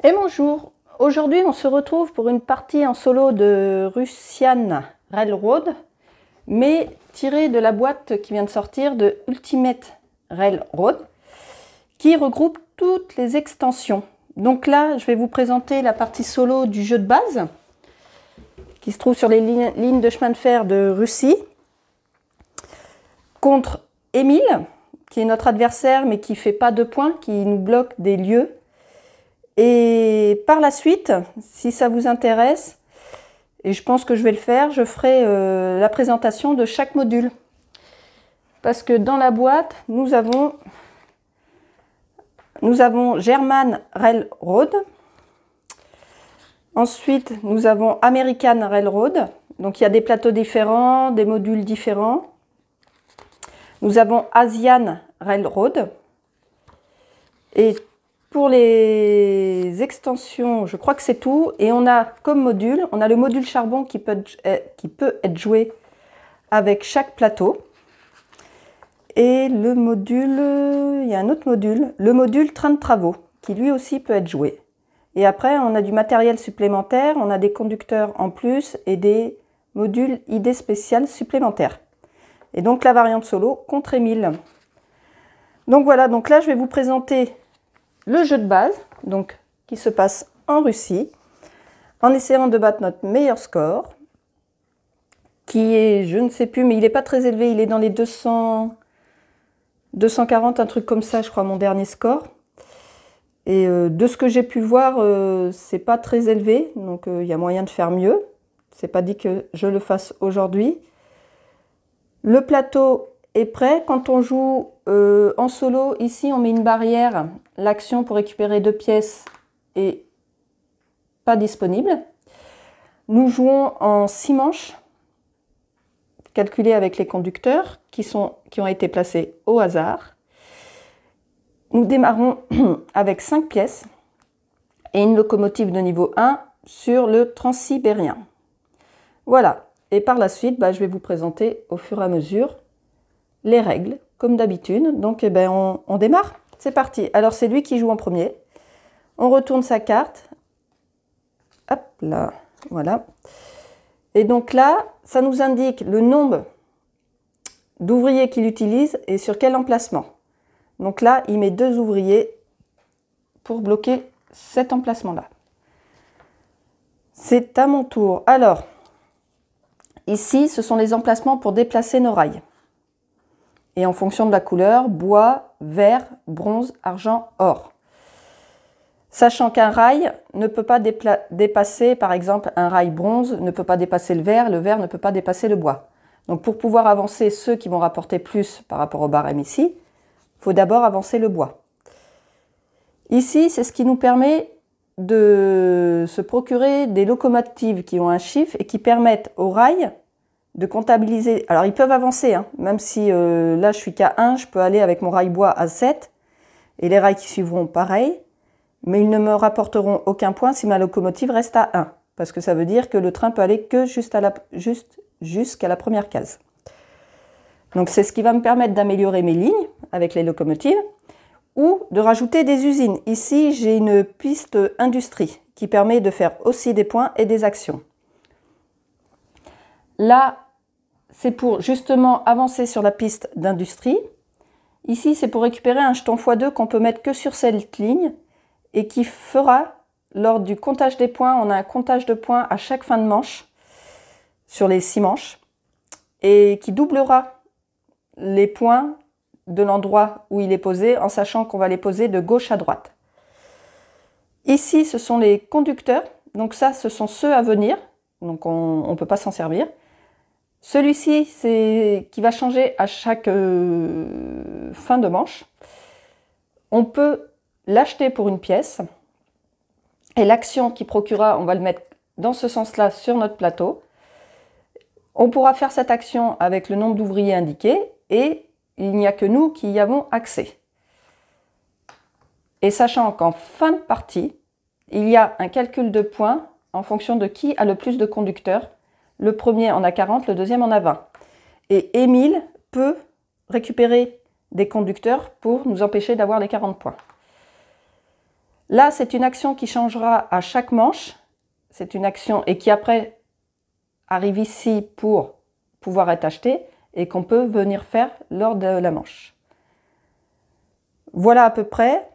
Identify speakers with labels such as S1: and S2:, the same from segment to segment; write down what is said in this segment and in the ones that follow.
S1: Et bonjour, aujourd'hui on se retrouve pour une partie en solo de Russian Railroad, mais tirée de la boîte qui vient de sortir de Ultimate Railroad, qui regroupe toutes les extensions. Donc là, je vais vous présenter la partie solo du jeu de base, qui se trouve sur les lignes de chemin de fer de Russie, contre Émile, qui est notre adversaire, mais qui ne fait pas de points, qui nous bloque des lieux. Et par la suite, si ça vous intéresse, et je pense que je vais le faire, je ferai la présentation de chaque module. Parce que dans la boîte, nous avons German Railroad. Ensuite, nous avons American Railroad. Donc il y a des plateaux différents, des modules différents. Nous avons Asian Railroad. Et pour les extensions, je crois que c'est tout. Et on a comme module, on a le module charbon qui peut être joué avec chaque plateau. Et le module, il y a un autre module, le module train de travaux, qui lui aussi peut être joué. Et après, on a du matériel supplémentaire, on a des conducteurs en plus et des modules idées spéciales supplémentaires. Et donc la variante solo contre Émile. Donc voilà, donc là je vais vous présenter le jeu de base, donc qui se passe en Russie, en essayant de battre notre meilleur score, qui est, je ne sais plus, mais il n'est pas très élevé, il est dans les 240, un truc comme ça, je crois, mon dernier score. Et de ce que j'ai pu voir, c'est pas très élevé, donc il y a moyen de faire mieux. C'est pas dit que je le fasse aujourd'hui. Le plateau est prêt. Quand on joue en solo, ici on met une barrière. L'action pour récupérer 2 pièces est pas disponible. Nous jouons en 6 manches, calculées avec les conducteurs qui ont été placés au hasard. Nous démarrons avec 5 pièces et une locomotive de niveau 1 sur le transsibérien. Voilà. Et par la suite, je vais vous présenter au fur et à mesure les règles, comme d'habitude. Donc, on démarre. C'est parti. Alors, c'est lui qui joue en premier. On retourne sa carte. Hop là, voilà. Et donc là, ça nous indique le nombre d'ouvriers qu'il utilise et sur quel emplacement. Donc là, il met 2 ouvriers pour bloquer cet emplacement-là. C'est à mon tour. Alors, ici, ce sont les emplacements pour déplacer nos rails. Et en fonction de la couleur, bois, vert, bronze, argent, or. Sachant qu'un rail ne peut pas dépasser, par exemple, un rail bronze ne peut pas dépasser le vert ne peut pas dépasser le bois. Donc pour pouvoir avancer ceux qui vont rapporter plus par rapport au barème ici, il faut d'abord avancer le bois. Ici, c'est ce qui nous permet de se procurer des locomotives qui ont un chiffre et qui permettent aux rails de comptabiliser. Alors ils peuvent avancer, même si là je suis qu'à 1, je peux aller avec mon rail bois à 7 et les rails qui suivront pareil, mais ils ne me rapporteront aucun point si ma locomotive reste à 1, parce que ça veut dire que le train peut aller que jusqu'à la première case. Donc c'est ce qui va me permettre d'améliorer mes lignes avec les locomotives ou de rajouter des usines. Ici j'ai une piste industrie qui permet de faire aussi des points et des actions. Là, c'est pour justement avancer sur la piste d'industrie. Ici, c'est pour récupérer un jeton x2 qu'on peut mettre que sur cette ligne et qui fera, lors du comptage des points, on a un comptage de points à chaque fin de manche, sur les 6 manches, et qui doublera les points de l'endroit où il est posé, en sachant qu'on va les poser de gauche à droite. Ici, ce sont les conducteurs, donc ça, ce sont ceux à venir, donc on ne peut pas s'en servir. Celui-ci, c'est qui va changer à chaque fin de manche. On peut l'acheter pour une pièce. Et l'action qui procurera, on va le mettre dans ce sens-là sur notre plateau. On pourra faire cette action avec le nombre d'ouvriers indiqué et il n'y a que nous qui y avons accès. Et sachant qu'en fin de partie, il y a un calcul de points en fonction de qui a le plus de conducteurs. Le premier en a 40, le deuxième en a 20. Et Émile peut récupérer des conducteurs pour nous empêcher d'avoir les 40 points. Là, c'est une action qui changera à chaque manche. C'est une action et qui après arrive ici pour pouvoir être achetée et qu'on peut venir faire lors de la manche. Voilà à peu près.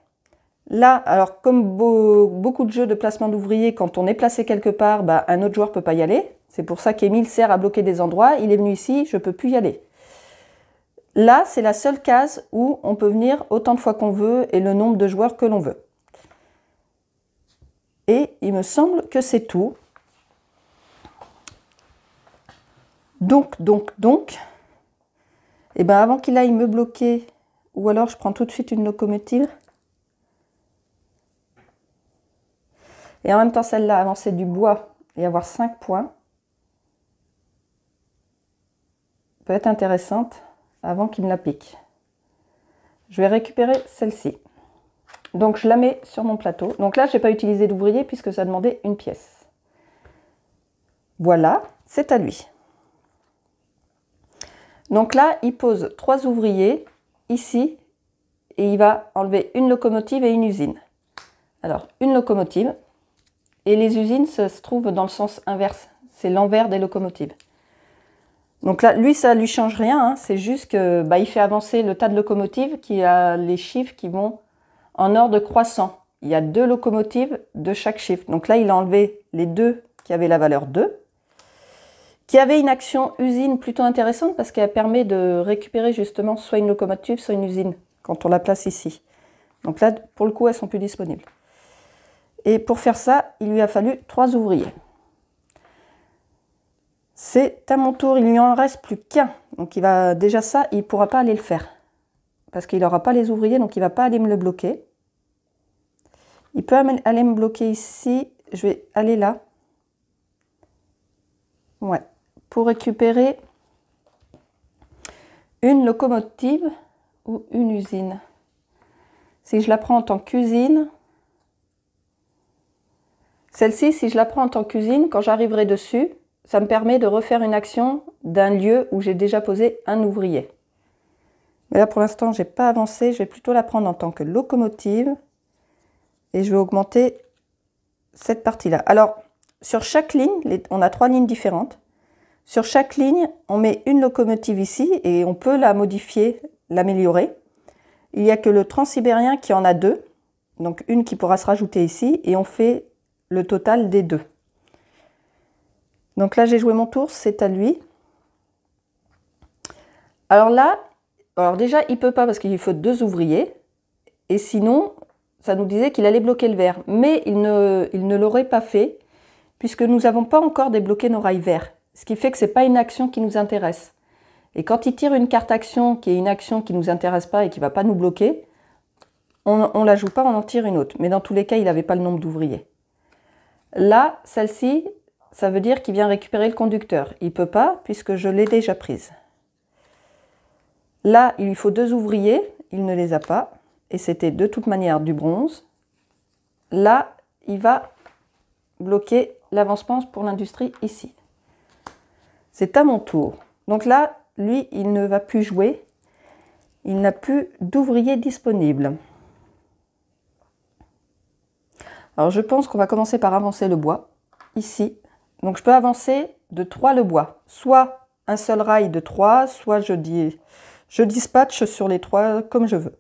S1: Là, alors comme beaucoup de jeux de placement d'ouvriers, quand on est placé quelque part, bah, un autre joueur ne peut pas y aller. C'est pour ça qu'Émile sert à bloquer des endroits. Il est venu ici, je ne peux plus y aller. Là, c'est la seule case où on peut venir autant de fois qu'on veut et le nombre de joueurs que l'on veut. Et il me semble que c'est tout. Donc, et ben avant qu'il aille me bloquer, ou alors je prends tout de suite une locomotive. Et en même temps, celle-là, avancer du bois et avoir 5 points peut être intéressante avant qu'il me la pique. Je vais récupérer celle-ci. Donc, je la mets sur mon plateau. Donc là, je n'ai pas utilisé d'ouvrier puisque ça demandait une pièce. Voilà, c'est à lui. Donc là, il pose 3 ouvriers ici et il va enlever une locomotive et une usine. Alors, une locomotive. Et les usines se trouvent dans le sens inverse. C'est l'envers des locomotives. Donc là, lui, ça ne lui change rien. Hein. C'est juste que bah, il fait avancer le tas de locomotives qui a les chiffres qui vont en ordre croissant. Il y a 2 locomotives de chaque chiffre. Donc là, il a enlevé les 2 qui avaient la valeur 2. Qui avait une action usine plutôt intéressante parce qu'elle permet de récupérer justement soit une locomotive, soit une usine quand on la place ici. Donc là, pour le coup, elles sont plus disponibles. Et pour faire ça, il lui a fallu 3 ouvriers. C'est à mon tour, il lui en reste plus qu'un. Donc il va déjà ça, il ne pourra pas aller le faire. Parce qu'il n'aura pas les ouvriers, donc il ne va pas aller me le bloquer. Il peut aller me bloquer ici. Je vais aller là. Ouais. Pour récupérer une locomotive ou une usine. Si je la prends en tant qu'usine, celle-ci, si je la prends en tant qu'usine, quand j'arriverai dessus, ça me permet de refaire une action d'un lieu où j'ai déjà posé un ouvrier. Mais là, pour l'instant, je n'ai pas avancé. Je vais plutôt la prendre en tant que locomotive. Et je vais augmenter cette partie-là. Alors, sur chaque ligne, on a 3 lignes différentes. Sur chaque ligne, on met une locomotive ici et on peut la modifier, l'améliorer. Il n'y a que le transsibérien qui en a 2. Donc, une qui pourra se rajouter ici et on fait le total des 2. Donc là, j'ai joué mon tour, c'est à lui. Alors là, déjà, il ne peut pas parce qu'il lui faut 2 ouvriers. Et sinon, ça nous disait qu'il allait bloquer le vert. Mais il ne l'aurait pas fait puisque nous n'avons pas encore débloqué nos rails verts. Ce qui fait que ce n'est pas une action qui nous intéresse. Et quand il tire une carte action qui est une action qui ne nous intéresse pas et qui ne va pas nous bloquer, on ne la joue pas, on en tire une autre. Mais dans tous les cas, il n'avait pas le nombre d'ouvriers. Là, celle-ci, ça veut dire qu'il vient récupérer le conducteur. Il ne peut pas puisque je l'ai déjà prise. Là, il lui faut 2 ouvriers. Il ne les a pas. Et c'était de toute manière du bronze. Là, il va bloquer l'avancement pour l'industrie ici. C'est à mon tour. Donc là, lui, il ne va plus jouer. Il n'a plus d'ouvriers disponibles. Alors, je pense qu'on va commencer par avancer le bois, ici. Donc, je peux avancer de 3 le bois. Soit un seul rail de 3, soit je dispatche sur les 3 comme je veux.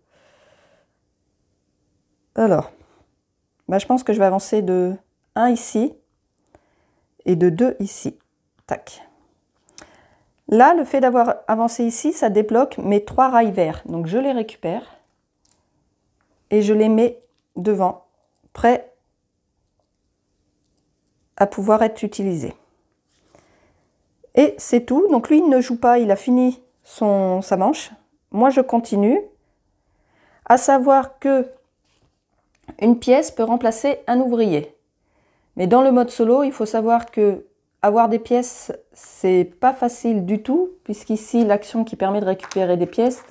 S1: Alors, bah, je pense que je vais avancer de 1 ici et de 2 ici. Tac. Là, le fait d'avoir avancé ici, ça débloque mes 3 rails verts. Donc, je les récupère et je les mets devant, prêts à pouvoir être utilisés. Et c'est tout. Donc, lui, il ne joue pas. Il a fini sa manche. Moi, je continue. À savoir que une pièce peut remplacer un ouvrier. Mais dans le mode solo, il faut savoir que avoir des pièces, c'est pas facile du tout, puisqu'ici, l'action qui permet de récupérer des pièces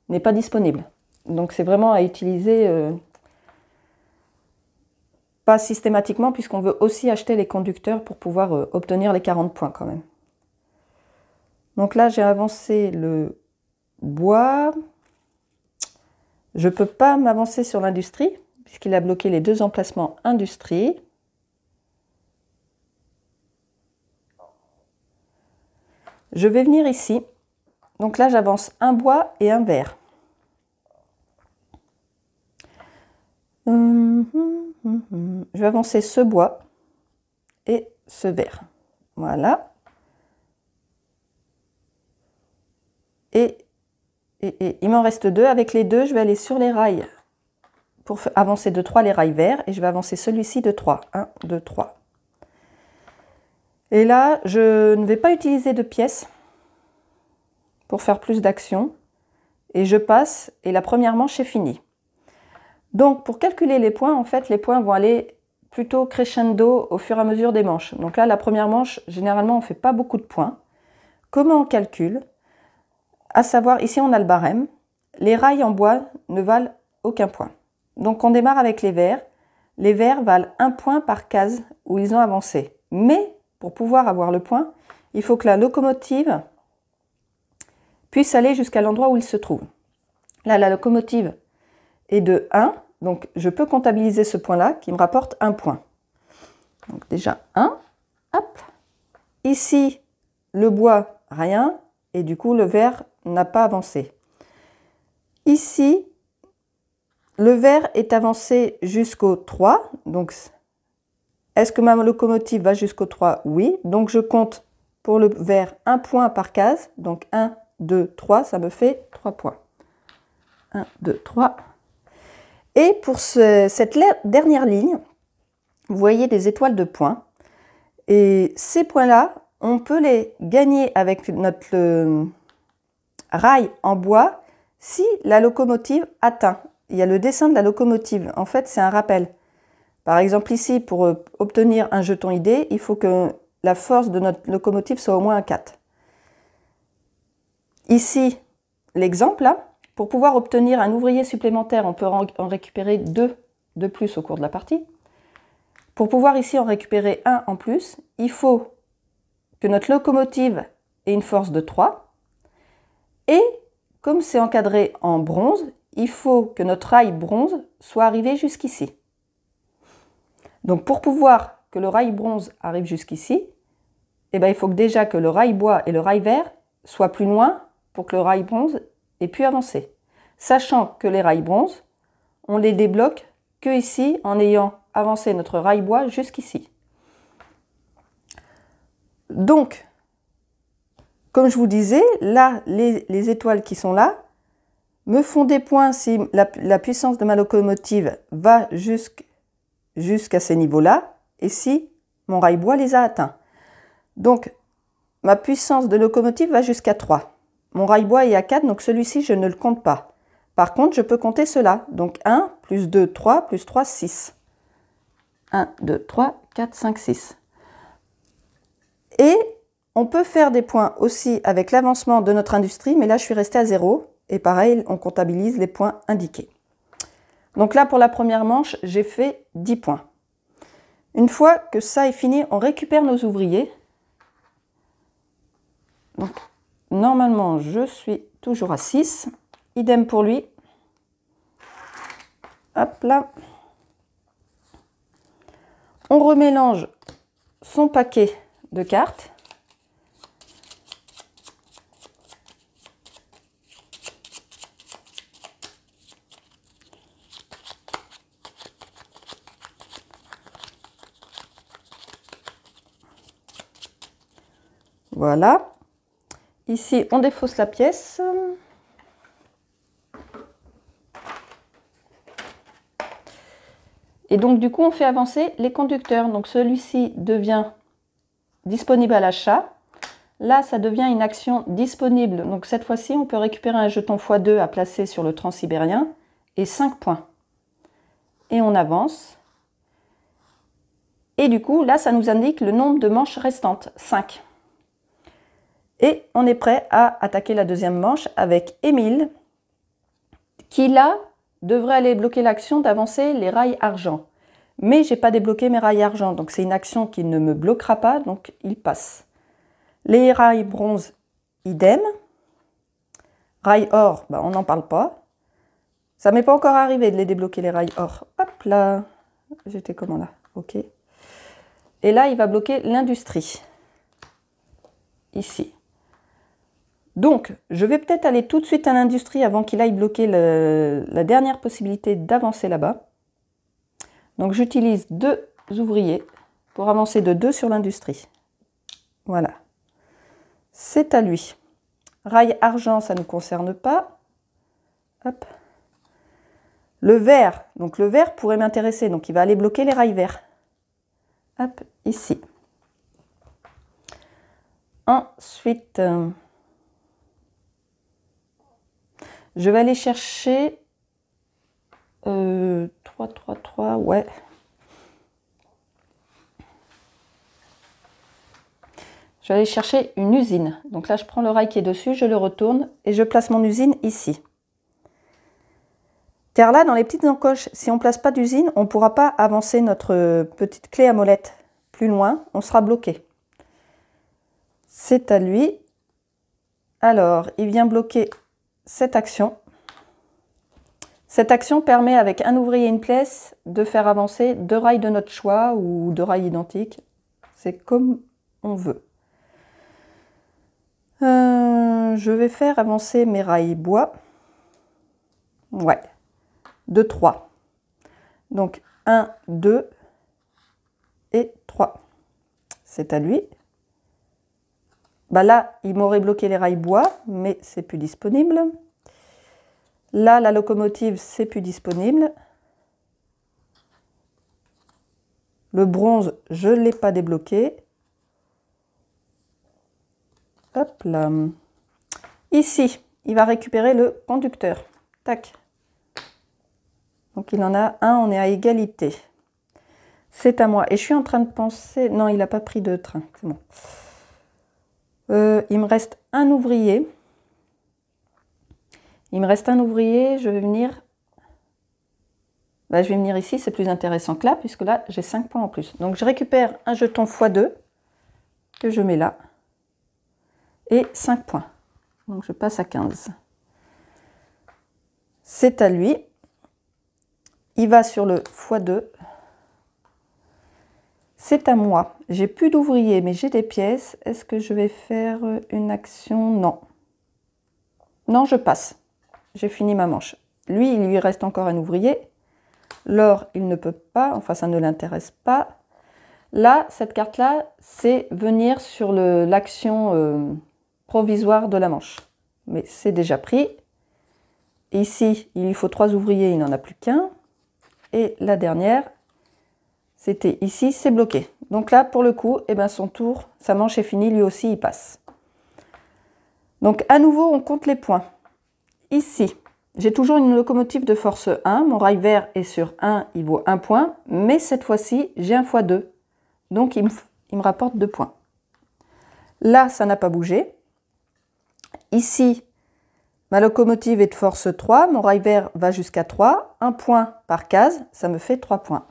S1: n'est pas disponible. Donc, c'est vraiment à utiliser pas systématiquement, puisqu'on veut aussi acheter les conducteurs pour pouvoir obtenir les 40 points quand même. Donc là, j'ai avancé le bois. Je ne peux pas m'avancer sur l'industrie, puisqu'il a bloqué les deux emplacements industrie. Je vais venir ici. Donc là, j'avance un bois et un vert. Je vais avancer ce bois et ce vert. Voilà. Et il m'en reste deux. Avec les deux, je vais aller sur les rails pour avancer de 3 les rails verts. Et je vais avancer celui-ci de 3. 1, 2, 3. Et là, je ne vais pas utiliser de pièces pour faire plus d'action. Et je passe et la première manche est finie. Donc, pour calculer les points, en fait, les points vont aller plutôt crescendo au fur et à mesure des manches. Donc là, la première manche, généralement, on ne fait pas beaucoup de points. Comment on calcule? À savoir, ici, on a le barème. Les rails en bois ne valent aucun point. Donc, on démarre avec les verts. Les verts valent 1 point par case où ils ont avancé. Mais, pour pouvoir avoir le point, il faut que la locomotive puisse aller jusqu'à l'endroit où il se trouve. Là, la locomotive est de 1. Donc, je peux comptabiliser ce point-là qui me rapporte 1 point. Donc, déjà 1. Hop. Ici, le bois, rien. Et du coup, le vert n'a pas avancé. Ici, le vert est avancé jusqu'au 3. Donc, est-ce que ma locomotive va jusqu'au 3? Oui. Donc, je compte pour le vert 1 point par case. Donc, 1, 2, 3, ça me fait 3 points. 1, 2, 3. Et pour cette dernière ligne, vous voyez des étoiles de points. Et ces points-là, on peut les gagner avec notre rail en bois si la locomotive atteint. Il y a le dessin de la locomotive. En fait, c'est un rappel. Par exemple, ici, pour obtenir un jeton ID, il faut que la force de notre locomotive soit au moins un 4. Ici, l'exemple, là. Pour pouvoir obtenir un ouvrier supplémentaire, on peut en récupérer 2 de plus au cours de la partie. Pour pouvoir ici en récupérer 1 en plus, il faut que notre locomotive ait une force de 3. Et comme c'est encadré en bronze, il faut que notre rail bronze soit arrivé jusqu'ici. Donc pour pouvoir que le rail bronze arrive jusqu'ici, eh ben, il faut que déjà que le rail bois et le rail vert soient plus loin pour que le rail bronze ait pu avancer. Sachant que les rails bronze, on les débloque que ici en ayant avancé notre rail bois jusqu'ici. Donc, comme je vous disais, là, les étoiles qui sont là me font des points si la puissance de ma locomotive va jusqu'à ces niveaux-là et si mon rail bois les a atteints. Donc, ma puissance de locomotive va jusqu'à 3. Mon rail bois est à 4, donc celui-ci, je ne le compte pas. Par contre, je peux compter cela. Donc 1, plus 2, 3, plus 3, 6. 1, 2, 3, 4, 5, 6. Et on peut faire des points aussi avec l'avancement de notre industrie, mais là, je suis restée à 0. Et pareil, on comptabilise les points indiqués. Donc là, pour la première manche, j'ai fait 10 points. Une fois que ça est fini, on récupère nos ouvriers. Donc, normalement, je suis toujours à 6. Idem pour lui. Hop là. On remélange son paquet de cartes. Voilà. Ici, on défausse la pièce. Et donc, du coup, on fait avancer les conducteurs. Donc, celui-ci devient disponible à l'achat. Là, ça devient une action disponible. Donc, cette fois-ci, on peut récupérer un jeton x2 à placer sur le transsibérien et 5 points. Et on avance. Et du coup, là, ça nous indique le nombre de manches restantes, 5. Et on est prêt à attaquer la deuxième manche avec Émile, qui là devrait aller bloquer l'action d'avancer les rails argent. Mais je n'ai pas débloqué mes rails argent, donc c'est une action qui ne me bloquera pas, donc il passe. Les rails bronze, idem. Rails or, on n'en parle pas. Ça ne m'est pas encore arrivé de les débloquer les rails or. Hop. hop là, j'étais comment là? Ok. Et là, il va bloquer l'industrie. Ici. Donc, je vais peut-être aller tout de suite à l'industrie avant qu'il aille bloquer la dernière possibilité d'avancer là-bas. Donc, j'utilise 2 ouvriers pour avancer de 2 sur l'industrie. Voilà. C'est à lui. Rail argent, ça ne nous concerne pas. Hop. Le vert, donc le vert pourrait m'intéresser, donc il va aller bloquer les rails verts. Hop, ici. Ensuite, je vais aller chercher 3, 3, 3, ouais. Je vais aller chercher une usine. Donc là, je prends le rail qui est dessus, je le retourne et je place mon usine ici. Car là, dans les petites encoches, si on ne place pas d'usine, on ne pourra pas avancer notre petite clé à molette plus loin, on sera bloqué. C'est à lui. Alors, il vient bloquer cette action. Cette action permet, avec un ouvrier et une pièce, de faire avancer 2 rails de notre choix ou 2 rails identiques. C'est comme on veut. Je vais faire avancer mes rails bois. Ouais. De 3. Donc 1, 2 et 3. C'est à lui. Bah là, il m'aurait bloqué les rails bois, mais c'est plus disponible. Là, la locomotive, c'est plus disponible. Le bronze, je ne l'ai pas débloqué. Hop là. Ici, il va récupérer le conducteur. Tac. Donc il en a un, on est à égalité. C'est à moi. Et je suis en train de penser... Non, il n'a pas pris de train. C'est bon. Il me reste un ouvrier. Il me reste un ouvrier. Je vais venir... Bah, je vais venir ici. C'est plus intéressant que là, puisque là, j'ai 5 points en plus. Donc je récupère un jeton x2 que je mets là. Et 5 points. Donc je passe à 15. C'est à lui. Il va sur le x2. C'est à moi. J'ai plus d'ouvriers, mais j'ai des pièces. Est-ce que je vais faire une action? Non. Non, je passe. J'ai fini ma manche. Lui, il lui reste encore un ouvrier. L'or, il ne peut pas. Enfin, ça ne l'intéresse pas. Là, cette carte-là, c'est venir sur l'action provisoire de la manche. Mais c'est déjà pris. Ici, il lui faut 3 ouvriers, il n'en a plus qu'un. Et la dernière, c'était ici, c'est bloqué. Donc là, pour le coup, eh ben, son tour, sa manche est finie, lui aussi, il passe. Donc à nouveau, on compte les points. Ici, j'ai toujours une locomotive de force 1. Mon rail vert est sur 1, il vaut 1 point. Mais cette fois-ci, j'ai un x2. Donc il me rapporte 2 points. Là, ça n'a pas bougé. Ici, ma locomotive est de force 3. Mon rail vert va jusqu'à 3. 1 point par case, ça me fait 3 points.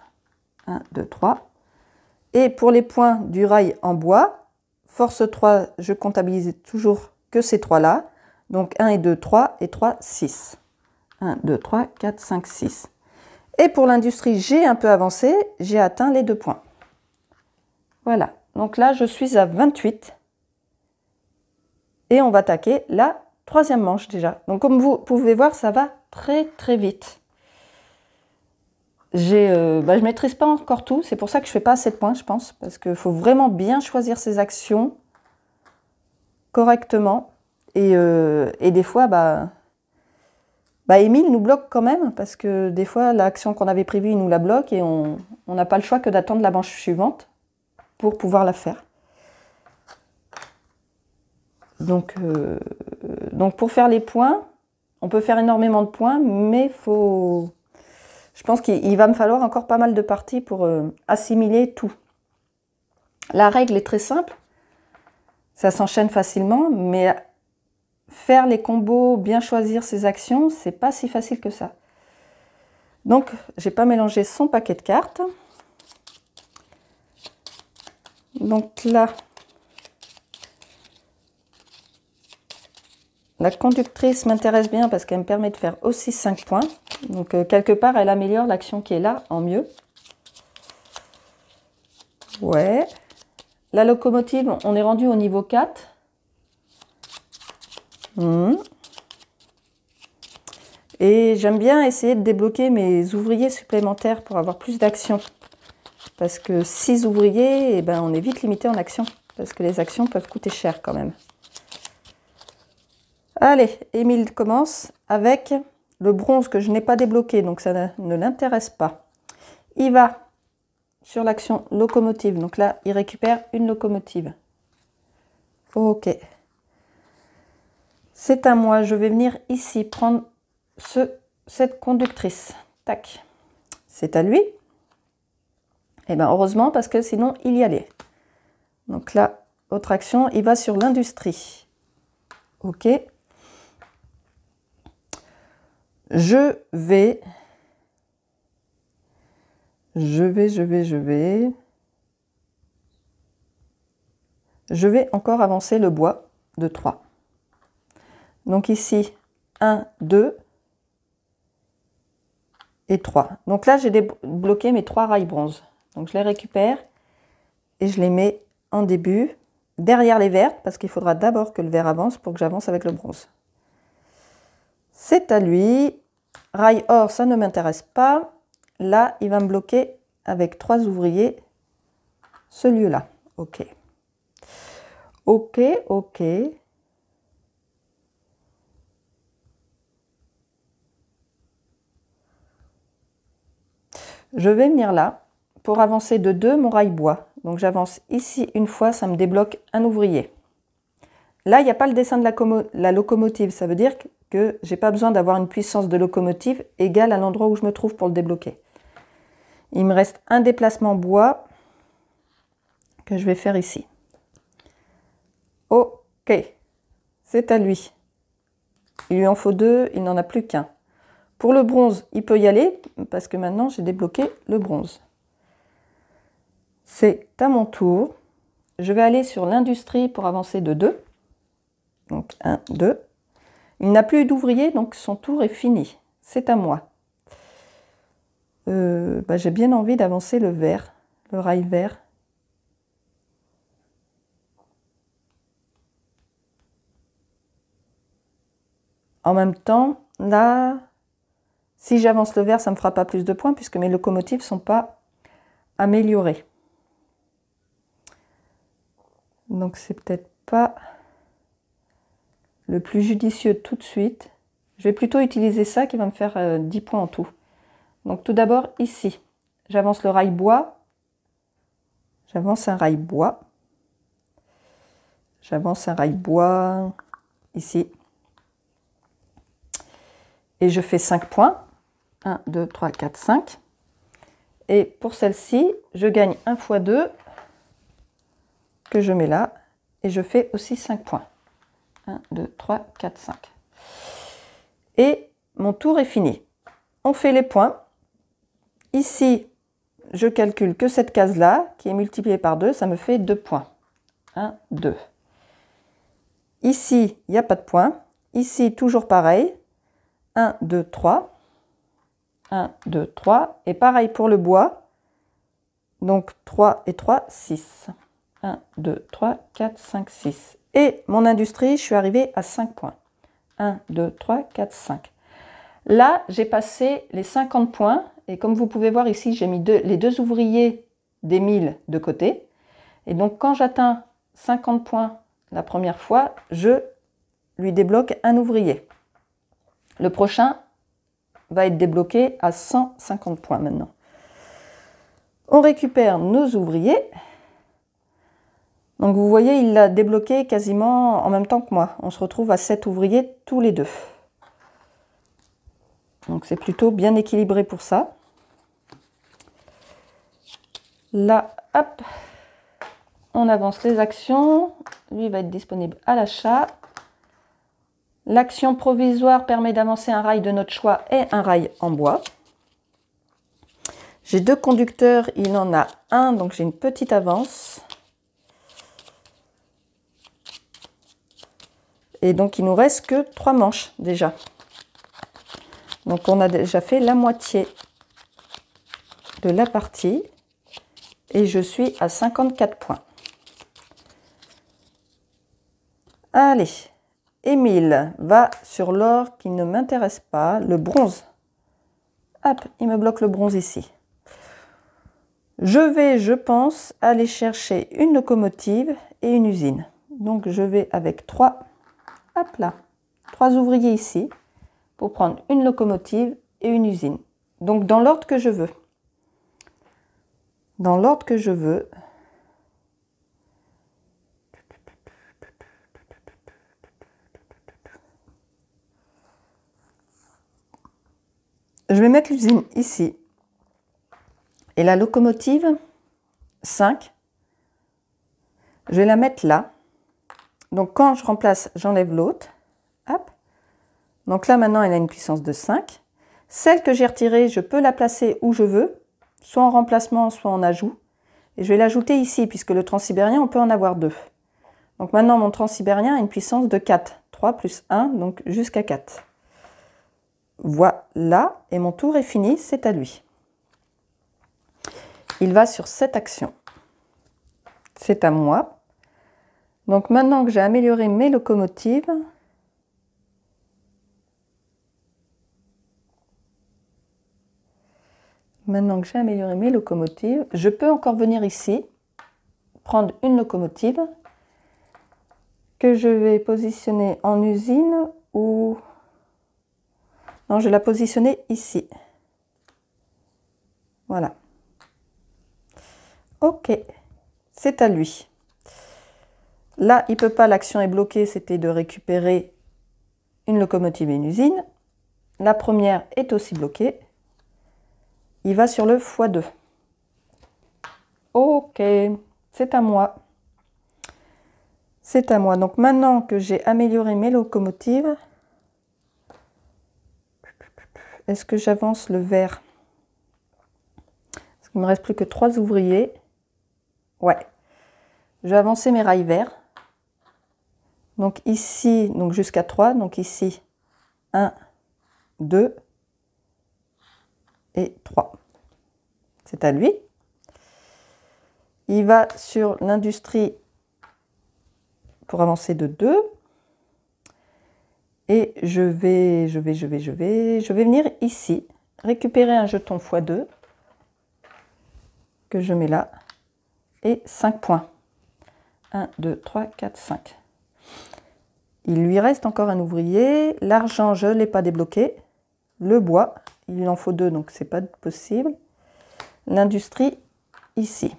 S1: 1, 2, 3. Et pour les points du rail en bois, force 3, je comptabilise toujours que ces 3-là. Donc 1 et 2, 3 et 3, 6. 1, 2, 3, 4, 5, 6. Et pour l'industrie, j'ai un peu avancé, j'ai atteint les 2 points. Voilà, donc là je suis à 28. Et on va attaquer la 3e manche déjà. Donc comme vous pouvez voir, ça va très très vite. Je ne maîtrise pas encore tout, c'est pour ça que je ne fais pas assez de points, je pense, parce qu'il faut vraiment bien choisir ses actions correctement. Et des fois, Émile nous bloque quand même, parce que des fois, l'action qu'on avait prévue, il nous la bloque et on n'a pas le choix que d'attendre la manche suivante pour pouvoir la faire. Donc pour faire les points, on peut faire énormément de points, mais je pense qu'il va me falloir encore pas mal de parties pour assimiler tout. La règle est très simple, ça s'enchaîne facilement, mais faire les combos, bien choisir ses actions, c'est pas si facile que ça. Donc, j'ai pas mélangé son paquet de cartes. Donc là, La conductrice m'intéresse bien parce qu'elle me permet de faire aussi 5 points. Donc, quelque part, elle améliore l'action qui est là en mieux. Ouais. La locomotive, on est rendu au niveau 4. Et j'aime bien essayer de débloquer mes ouvriers supplémentaires pour avoir plus d'action. Parce que 6 ouvriers, eh ben, on est vite limité en action. Parce que les actions peuvent coûter cher quand même. Allez, Émile commence avec le bronze que je n'ai pas débloqué. Donc ça ne l'intéresse pas. Il va sur l'action locomotive. Donc là, il récupère une locomotive. Ok. C'est à moi. Je vais venir ici prendre cette conductrice. Tac. C'est à lui. Et bien heureusement parce que sinon il y allait. Donc là, autre action, il va sur l'industrie. Ok. Je vais encore avancer le bois de 3. Donc ici, 1, 2 et 3. Donc là, j'ai débloqué mes 3 rails bronze. Donc je les récupère et je les mets en début, derrière les vertes, parce qu'il faudra d'abord que le vert avance pour que j'avance avec le bronze. C'est à lui. Rail or, ça ne m'intéresse pas. Là, il va me bloquer avec 3 ouvriers ce lieu-là. Ok. Ok, ok. Je vais venir là pour avancer de 2 mon rail bois. Donc j'avance ici une fois, ça me débloque un ouvrier. Là, il n'y a pas le dessin de la locomotive. Ça veut dire que je n'ai pas besoin d'avoir une puissance de locomotive égale à l'endroit où je me trouve pour le débloquer. Il me reste un déplacement bois que je vais faire ici. Ok, c'est à lui. Il lui en faut 2, il n'en a plus qu'un. Pour le bronze, il peut y aller parce que maintenant j'ai débloqué le bronze. C'est à mon tour. Je vais aller sur l'industrie pour avancer de 2. Donc 1, 2. Il n'a plus d'ouvrier, donc son tour est fini. C'est à moi. J'ai bien envie d'avancer le vert, le rail vert. En même temps, là, si j'avance le vert, ça ne me fera pas plus de points puisque mes locomotives ne sont pas améliorées. Donc c'est peut-être pas le plus judicieux tout de suite. Je vais plutôt utiliser ça qui va me faire 10 points en tout. Donc tout d'abord ici, j'avance le rail bois. J'avance un rail bois. J'avance un rail bois ici. Et je fais 5 points. 1, 2, 3, 4, 5. Et pour celle-ci, je gagne 1 x 2 que je mets là. Et je fais aussi 5 points. 1, 2, 3, 4, 5. Et mon tour est fini. On fait les points. Ici, je calcule que cette case-là, qui est multipliée par 2, ça me fait 2 points. 1, 2. Ici, il n'y a pas de points. Ici, toujours pareil. 1, 2, 3. 1, 2, 3. Et pareil pour le bois. Donc 3 et 3, 6. 1, 2, 3, 4, 5, 6. Et mon industrie, je suis arrivée à 5 points. 1, 2, 3, 4, 5. Là, j'ai passé les 50 points. Et comme vous pouvez voir ici, j'ai mis les 2 ouvriers des 1000 de côté. Et donc, quand j'atteins 50 points la première fois, je lui débloque un ouvrier. Le prochain va être débloqué à 150 points maintenant. On récupère nos ouvriers. Donc vous voyez, il l'a débloqué quasiment en même temps que moi. On se retrouve à 7 ouvriers tous les deux. Donc c'est plutôt bien équilibré pour ça. Là, hop, on avance les actions. Lui va être disponible à l'achat. L'action provisoire permet d'avancer un rail de notre choix et un rail en bois. J'ai 2 conducteurs, il en a un, donc j'ai une petite avance. Et donc, il nous reste que 3 manches déjà. Donc, on a déjà fait la moitié de la partie. Et je suis à 54 points. Allez, Émile va sur l'or qui ne m'intéresse pas, le bronze. Hop, il me bloque le bronze ici. Je vais, je pense, aller chercher une locomotive et une usine. Donc, je vais avec 3, hop là, 3 ouvriers ici pour prendre une locomotive et une usine. Donc, dans l'ordre que je veux. Dans l'ordre que je veux. Je vais mettre l'usine ici. Et la locomotive, 5. Je vais la mettre là. Donc, quand je remplace, j'enlève l'autre. Hop. Donc là, maintenant, elle a une puissance de 5. Celle que j'ai retirée, je peux la placer où je veux, soit en remplacement, soit en ajout. Et je vais l'ajouter ici, puisque le transsibérien, on peut en avoir 2. Donc maintenant, mon transsibérien a une puissance de 4. 3 plus 1, donc jusqu'à 4. Voilà, et mon tour est fini, c'est à lui. Il va sur cette action. C'est à moi. Donc maintenant que j'ai amélioré mes locomotives, je peux encore venir ici, prendre une locomotive que je vais positionner en usine ou... Non, je vais la positionner ici. Voilà. Ok, c'est à lui. Là, il ne peut pas, l'action est bloquée, c'était de récupérer une locomotive et une usine. La première est aussi bloquée. Il va sur le x2. Ok, c'est à moi. C'est à moi. Donc maintenant que j'ai amélioré mes locomotives, est-ce que j'avance le vert? Parce qu'il ne me reste plus que 3 ouvriers. Ouais. Je vais avancer mes rails verts. Donc ici, donc jusqu'à 3. Donc ici, 1, 2 et 3. C'est à lui. Il va sur l'industrie pour avancer de 2. Et je vais venir ici, récupérer un jeton x2 que je mets là et 5 points. 1, 2, 3, 4, 5. Il lui reste encore un ouvrier. L'argent, je ne l'ai pas débloqué. Le bois, il en faut 2, donc ce n'est pas possible. L'industrie, ici.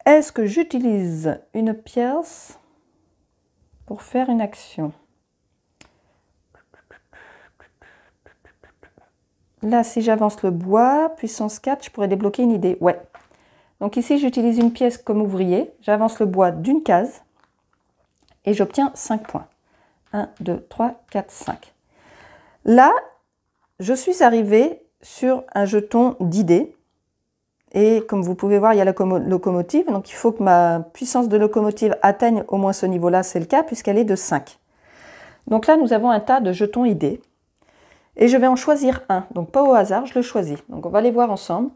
S1: Est-ce que j'utilise une pièce pour faire une action? Là, si j'avance le bois, puissance 4, je pourrais débloquer une idée. Ouais. Donc ici, j'utilise une pièce comme ouvrier. J'avance le bois d'une case et j'obtiens 5 points. 1, 2, 3, 4, 5. Là, je suis arrivée sur un jeton d'idée. Et comme vous pouvez voir, il y a la locomotive. Donc il faut que ma puissance de locomotive atteigne au moins ce niveau-là. C'est le cas puisqu'elle est de 5. Donc là, nous avons un tas de jetons idées. Et je vais en choisir un, donc pas au hasard, je le choisis. Donc on va les voir ensemble.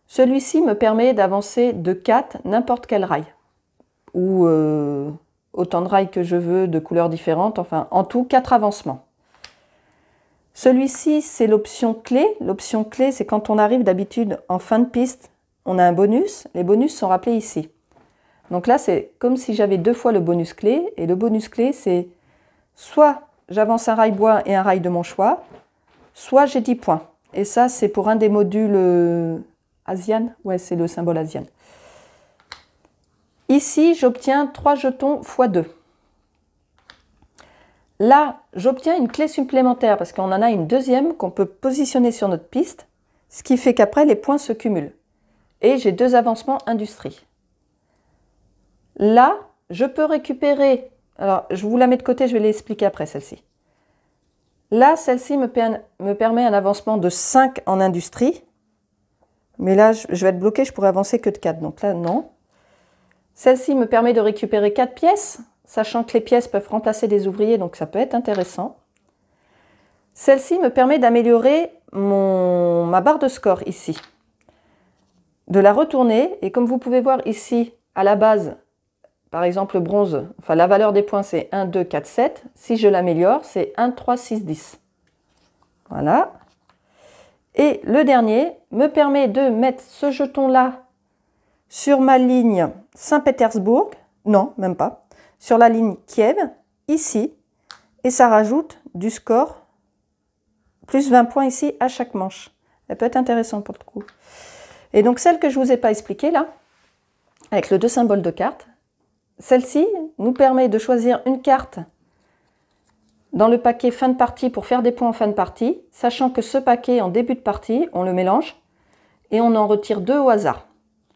S1: Celui-ci me permet d'avancer de 4 n'importe quel rail. Ou autant de rails que je veux, de couleurs différentes, enfin en tout 4 avancements. Celui-ci, c'est l'option clé. L'option clé, c'est quand on arrive d'habitude en fin de piste, on a un bonus. Les bonus sont rappelés ici. Donc là, c'est comme si j'avais 2 fois le bonus clé. Et le bonus clé, c'est soit j'avance un rail bois et un rail de mon choix, soit j'ai 10 points. Et ça, c'est pour un des modules ASEAN. Ouais, c'est le symbole ASEAN. Ici, j'obtiens 3 jetons x2. Là, j'obtiens une clé supplémentaire parce qu'on en a une deuxième qu'on peut positionner sur notre piste, ce qui fait qu'après, les points se cumulent. Et j'ai 2 avancements industrie. Là, je peux récupérer... Alors, je vous la mets de côté, je vais l'expliquer après, celle-ci. Là, celle-ci me permet un avancement de 5 en industrie. Mais là, je vais être bloquée, je pourrais avancer que de 4. Donc là, non. Celle-ci me permet de récupérer 4 pièces. sachant que les pièces peuvent remplacer des ouvriers, donc ça peut être intéressant. Celle-ci me permet d'améliorer ma barre de score ici. De la retourner, et comme vous pouvez voir ici, à la base, par exemple le bronze, enfin la valeur des points c'est 1, 2, 4, 7. Si je l'améliore, c'est 1, 3, 6, 10. Voilà. Et le dernier me permet de mettre ce jeton-là sur ma ligne Saint-Pétersbourg, non, même pas, sur la ligne Kiev, ici, et ça rajoute du score, plus 20 points ici à chaque manche. Ça peut être intéressant pour le coup. Et donc celle que je ne vous ai pas expliquée là, avec le 2 symboles de carte, celle-ci nous permet de choisir une carte dans le paquet fin de partie pour faire des points en fin de partie, sachant que ce paquet en début de partie, on le mélange et on en retire 2 au hasard.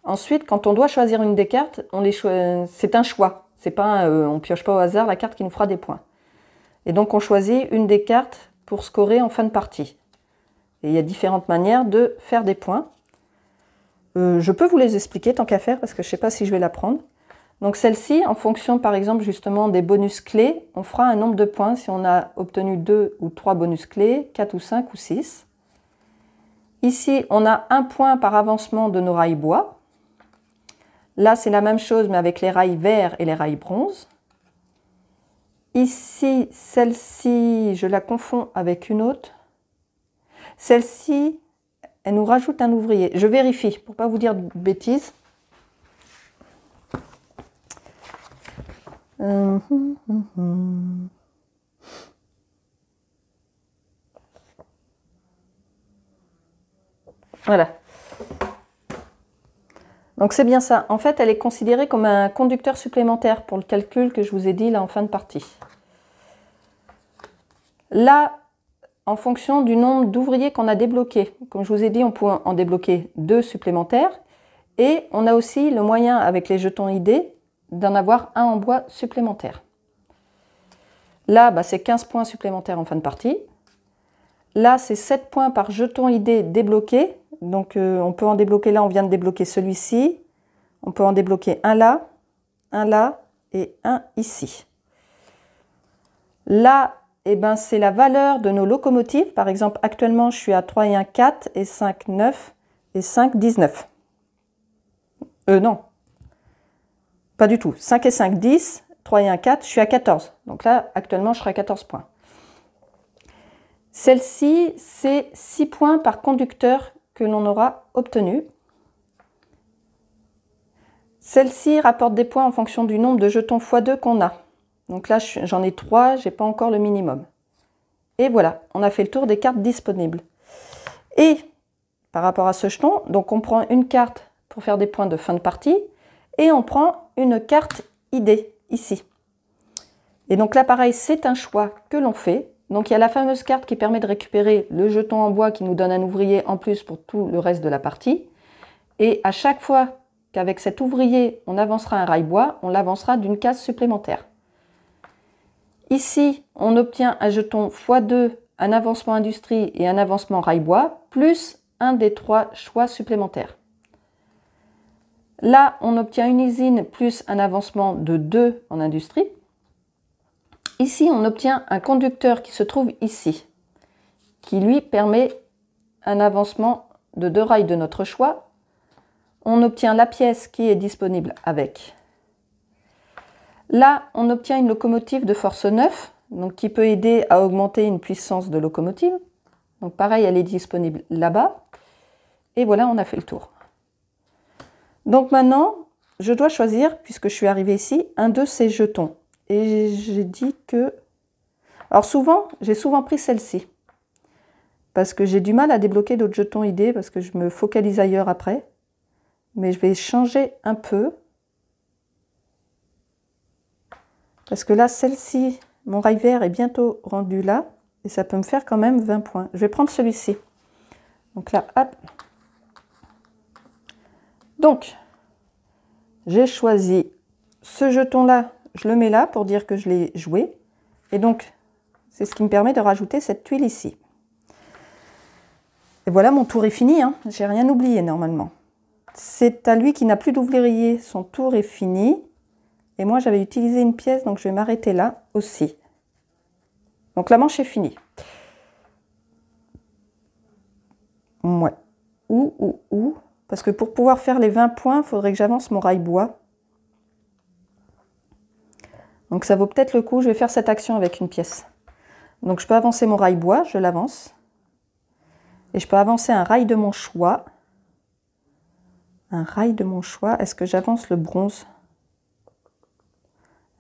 S1: Ensuite, quand on doit choisir une des cartes, c'est un choix. C'est pas on pioche pas au hasard la carte qui nous fera des points. Et donc on choisit une des cartes pour scorer en fin de partie. Et il y a différentes manières de faire des points. Je peux vous les expliquer tant qu'à faire parce que je ne sais pas si je vais la prendre. Donc celle-ci, en fonction par exemple justement des bonus clés, on fera un nombre de points si on a obtenu 2 ou 3 bonus clés, 4 ou 5 ou 6. Ici, on a 1 point par avancement de nos rails bois. Là, c'est la même chose mais avec les rails verts et les rails bronze. Ici, celle-ci, je la confonds avec une autre. Celle-ci, elle nous rajoute un ouvrier. Je vérifie pour ne pas vous dire de bêtises. Voilà. Donc c'est bien ça. En fait, elle est considérée comme un conducteur supplémentaire pour le calcul que je vous ai dit là en fin de partie. Là, en fonction du nombre d'ouvriers qu'on a débloqués. Comme je vous ai dit, on peut en débloquer 2 supplémentaires. Et on a aussi le moyen, avec les jetons ID, d'en avoir un en bois supplémentaire. Là, c'est 15 points supplémentaires en fin de partie. Là, c'est 7 points par jeton ID débloqué. Donc, on peut en débloquer là, on vient de débloquer celui-ci. On peut en débloquer un là et un ici. Là, c'est la valeur de nos locomotives. Par exemple, actuellement, je suis à 3 et 1, 4 et 5, 9 et 5, 19. Non, pas du tout. 5 et 5, 10, 3 et 1, 4, je suis à 14. Donc là, actuellement, je serai à 14 points. Celle-ci, c'est 6 points par conducteur que l'on aura obtenu. Celle-ci rapporte des points en fonction du nombre de jetons x2 qu'on a. Donc là, j'en ai 3, je n'ai pas encore le minimum. Et voilà, on a fait le tour des cartes disponibles. Et par rapport à ce jeton, donc on prend une carte pour faire des points de fin de partie et on prend une carte ID ici. Et donc là, pareil, c'est un choix que l'on fait. Donc il y a la fameuse carte qui permet de récupérer le jeton en bois qui nous donne un ouvrier en plus pour tout le reste de la partie. Et à chaque fois qu'avec cet ouvrier, on avancera un rail bois, on l'avancera d'une case supplémentaire. Ici, on obtient un jeton x2, un avancement industrie et un avancement rail bois, plus un des 3 choix supplémentaires. Là, on obtient une usine plus un avancement de 2 en industrie. Ici, on obtient un conducteur qui se trouve ici, qui lui permet un avancement de 2 rails de notre choix. On obtient la pièce qui est disponible avec. Là, on obtient une locomotive de force 9, donc qui peut aider à augmenter une puissance de locomotive. Donc pareil, elle est disponible là-bas. Et voilà, on a fait le tour. Donc maintenant, je dois choisir, puisque je suis arrivée ici, un de ces jetons. Et j'ai dit que... Alors j'ai souvent pris celle-ci. Parce que j'ai du mal à débloquer d'autres jetons ID, parce que je me focalise ailleurs après. Mais je vais changer un peu. Parce que là, celle-ci, mon rail vert est bientôt rendu là. Et ça peut me faire quand même 20 points. Je vais prendre celui-ci. Donc là, hop. Donc, j'ai choisi ce jeton-là. Je le mets là pour dire que je l'ai joué. Et donc, c'est ce qui me permet de rajouter cette tuile ici. Et voilà, mon tour est fini. Hein. J'ai rien oublié normalement. C'est à lui qui n'a plus d'ouvrier. Son tour est fini. Et moi, j'avais utilisé une pièce, donc je vais m'arrêter là aussi. Donc la manche est finie. Ouais. Où. Parce que pour pouvoir faire les 20 points, il faudrait que j'avance mon rail-bois. Donc ça vaut peut-être le coup, je vais faire cette action avec une pièce. Donc je peux avancer mon rail-bois, je l'avance. Et je peux avancer un rail de mon choix. Un rail de mon choix. Est-ce que j'avance le bronze?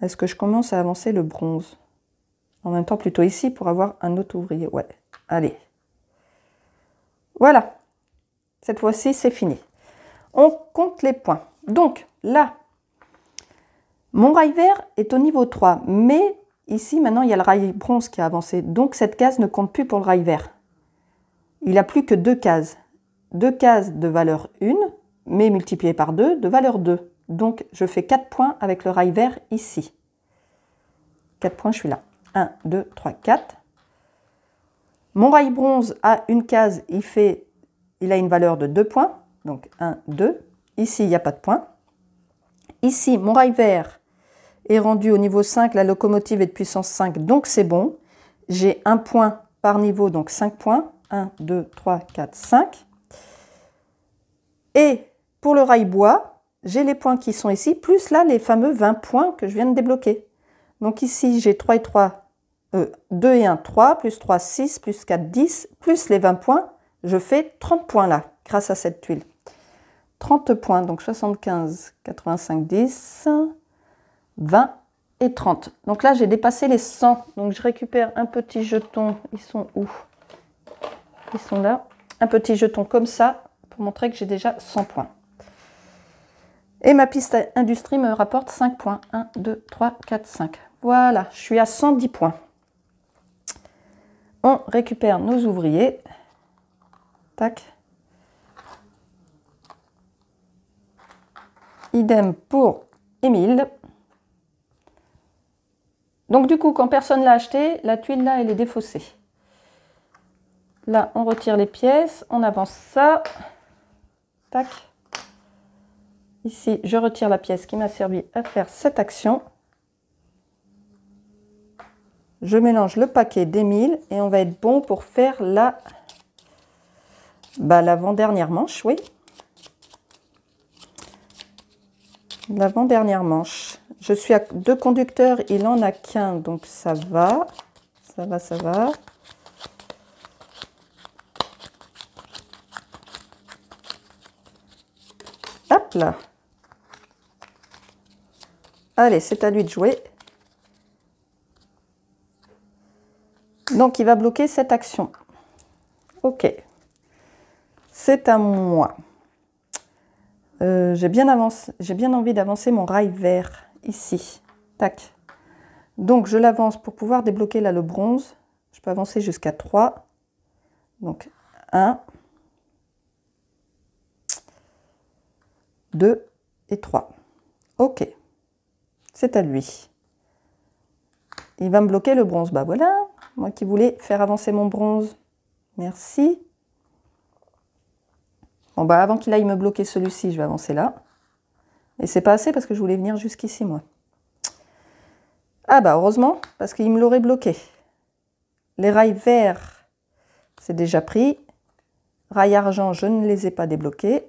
S1: Est-ce que je commence à avancer le bronze? En même temps, plutôt ici pour avoir un autre ouvrier. Ouais, allez. Voilà. Cette fois-ci, c'est fini. On compte les points. Donc, là, mon rail vert est au niveau 3. Mais ici, maintenant, il y a le rail bronze qui a avancé. Donc, cette case ne compte plus pour le rail vert. Il n'a plus que 2 cases. 2 cases de valeur 1, mais multipliées par 2 de valeur 2. Donc, je fais 4 points avec le rail vert ici. 4 points, je suis là. 1, 2, 3, 4. Mon rail bronze a une case, il a une valeur de 2 points. Donc 1, 2. Ici, il n'y a pas de points. Ici, mon rail vert est rendu au niveau 5. La locomotive est de puissance 5, donc c'est bon. J'ai 1 point par niveau, donc 5 points. 1, 2, 3, 4, 5. Et pour le rail bois, j'ai les points qui sont ici, plus là, les fameux 20 points que je viens de débloquer. Donc ici, j'ai 3 et 3, 2 et 1, 3, plus 3, 6, plus 4, 10, plus les 20 points. Je fais 30 points là, grâce à cette tuile. 30 points, donc 75, 85, 10, 20 et 30. Donc là, j'ai dépassé les 100. Donc je récupère un petit jeton. Ils sont où? Ils sont là. Un petit jeton comme ça, pour montrer que j'ai déjà 100 points. Et ma piste industrie me rapporte 5 points. 1, 2, 3, 4, 5. Voilà, je suis à 110 points. On récupère nos ouvriers. Tac. Idem pour Émile. Donc du coup, quand personne l'a acheté, la tuile là, elle est défaussée. Là, on retire les pièces, on avance ça. Tac. Ici, je retire la pièce qui m'a servi à faire cette action. Je mélange le paquet d'Émile et on va être bon pour faire l'avant-dernière manche, oui. L'avant-dernière manche. Je suis à 2 conducteurs, il en a qu'un, donc ça va. Ça va, ça va. Hop là. Allez, c'est à lui de jouer. Donc, il va bloquer cette action. Ok. C'est à moi. J'ai bien envie d'avancer mon rail vert ici. Tac. Donc, je l'avance pour pouvoir débloquer là le bronze. Je peux avancer jusqu'à 3. Donc, 1, 2 et 3. Ok. C'est à lui. Il va me bloquer le bronze. Bah voilà. Moi qui voulais faire avancer mon bronze. Merci. Bon, bah avant qu'il aille me bloquer celui-ci, je vais avancer là. Et c'est pas assez parce que je voulais venir jusqu'ici, moi. Ah bah heureusement, parce qu'il me l'aurait bloqué. Les rails verts, c'est déjà pris. Rails argent, je ne les ai pas débloqués.